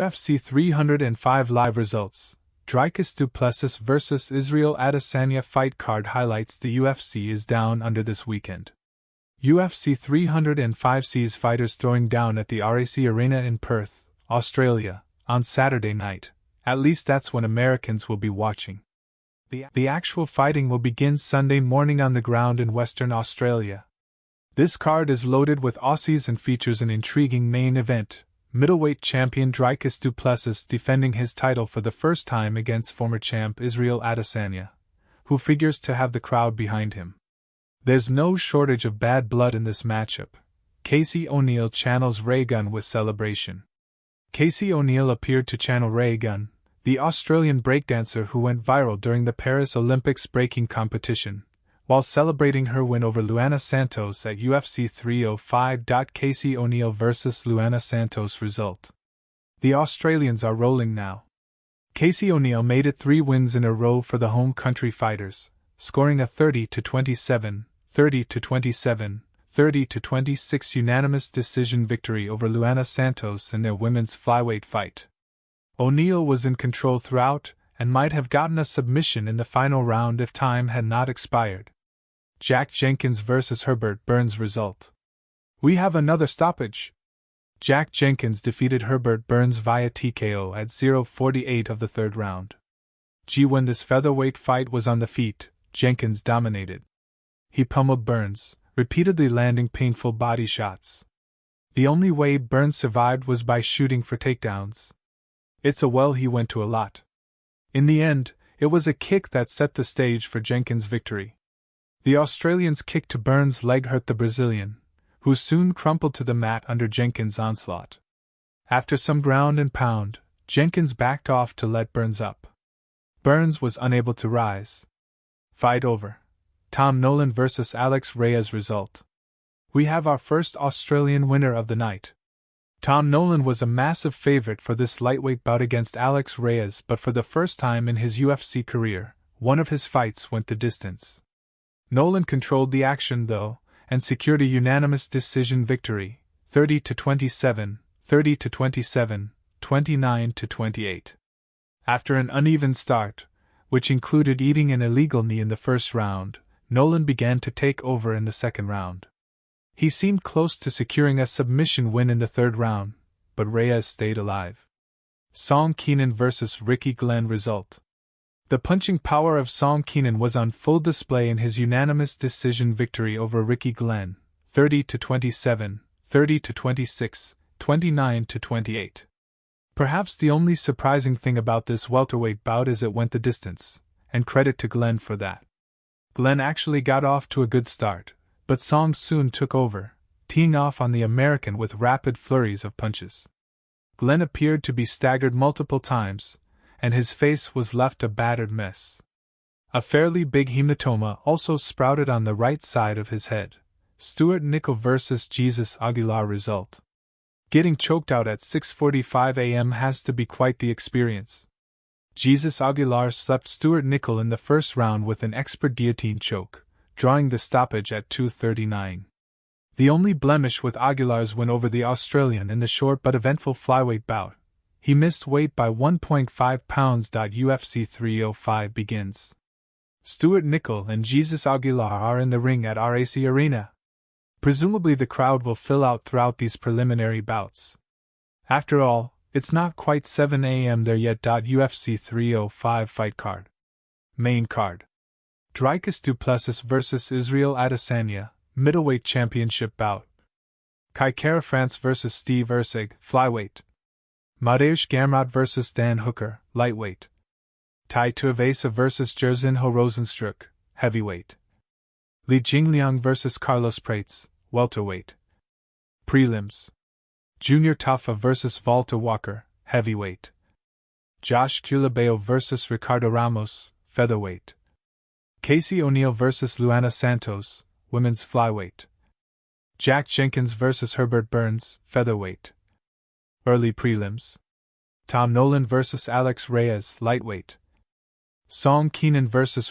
UFC 305 live results. Dricus Du Plessis vs. Israel Adesanya fight card highlights. The UFC is down under this weekend. UFC 305 sees fighters throwing down at the RAC Arena in Perth, Australia, on Saturday night. At least that's when Americans will be watching. The actual fighting will begin Sunday morning on the ground in Western Australia. This card is loaded with Aussies and features an intriguing main event. Middleweight champion Dricus Du Plessis defending his title for the first time against former champ Israel Adesanya, who figures to have the crowd behind him. There's no shortage of bad blood in this matchup. Casey O'Neill channels Ray Gunn with celebration. Casey O'Neill appeared to channel Ray Gunn, the Australian breakdancer who went viral during the Paris Olympics breaking competition, while celebrating her win over Luana Santos at UFC 305. Casey O'Neill vs. Luana Santos result. The Australians are rolling now. Casey O'Neill made it 3 wins in a row for the home country fighters, scoring a 30-27, 30-27, 30-26 unanimous decision victory over Luana Santos in their women's flyweight fight. O'Neill was in control throughout, and might have gotten a submission in the final round if time had not expired. Jack Jenkins vs. Herbert Burns result. We have another stoppage. Jack Jenkins defeated Herbert Burns via TKO at 0:48 of the third round. When this featherweight fight was on the feet, Jenkins dominated. He pummeled Burns, repeatedly landing painful body shots. The only way Burns survived was by shooting for takedowns. It's a well he went to a lot. In the end, it was a kick that set the stage for Jenkins' victory. The Australian's kick to Burns' leg hurt the Brazilian, who soon crumpled to the mat under Jenkins' onslaught. After some ground and pound, Jenkins backed off to let Burns up. Burns was unable to rise. Fight over. Tom Nolan vs. Alex Reyes result. We have our first Australian winner of the night. Tom Nolan was a massive favorite for this lightweight bout against Alex Reyes, but for the first time in his UFC career, one of his fights went the distance. Nolan controlled the action though, and secured a unanimous decision victory, 30-27, 30-27, 29-28. After an uneven start, which included eating an illegal knee in the first round, Nolan began to take over in the second round. He seemed close to securing a submission win in the third round, but Reyes stayed alive. Song Keenan vs. Ricky Glenn result. The punching power of Song Keenan was on full display in his unanimous decision victory over Ricky Glenn, 30-27, 30-26, 29-28. Perhaps the only surprising thing about this welterweight bout is it went the distance, and credit to Glenn for that. Glenn actually got off to a good start, but Song soon took over, teeing off on the American with rapid flurries of punches. Glenn appeared to be staggered multiple times, and his face was left a battered mess. A fairly big hematoma also sprouted on the right side of his head. Stuart Nickel vs. Jesus Aguilar result. Getting choked out at 6:45 a.m. has to be quite the experience. Jesus Aguilar slept Stuart Nickel in the first round with an expert guillotine choke, drawing the stoppage at 2:39. The only blemish with Aguilar's win over the Australian in the short but eventful flyweight bout, he missed weight by 1.5 pounds. UFC 305 begins. Stuart Nickel and Jesus Aguilar are in the ring at RAC Arena. Presumably the crowd will fill out throughout these preliminary bouts. After all, it's not quite 7 a.m. there yet. UFC 305 fight card. Main card. Dricus Du Plessis vs. Israel Adesanya, middleweight championship bout. Kai Kara France vs. Steve Erceg, flyweight. Mateusz Gamrot vs. Dan Hooker, lightweight. Tai Tuivasa vs. Jerzinho Rosenstruck, heavyweight. Li Jingliang vs. Carlos Prates, welterweight. Prelims. Junior Tafa vs. Walter Walker, heavyweight. Josh Culibao vs. Ricardo Ramos, featherweight. Casey O'Neill vs. Luana Santos, women's flyweight. Jack Jenkins vs. Herbert Burns, featherweight. Early prelims. Tom Nolan vs. Alex Reyes, lightweight. Song Keenan vs.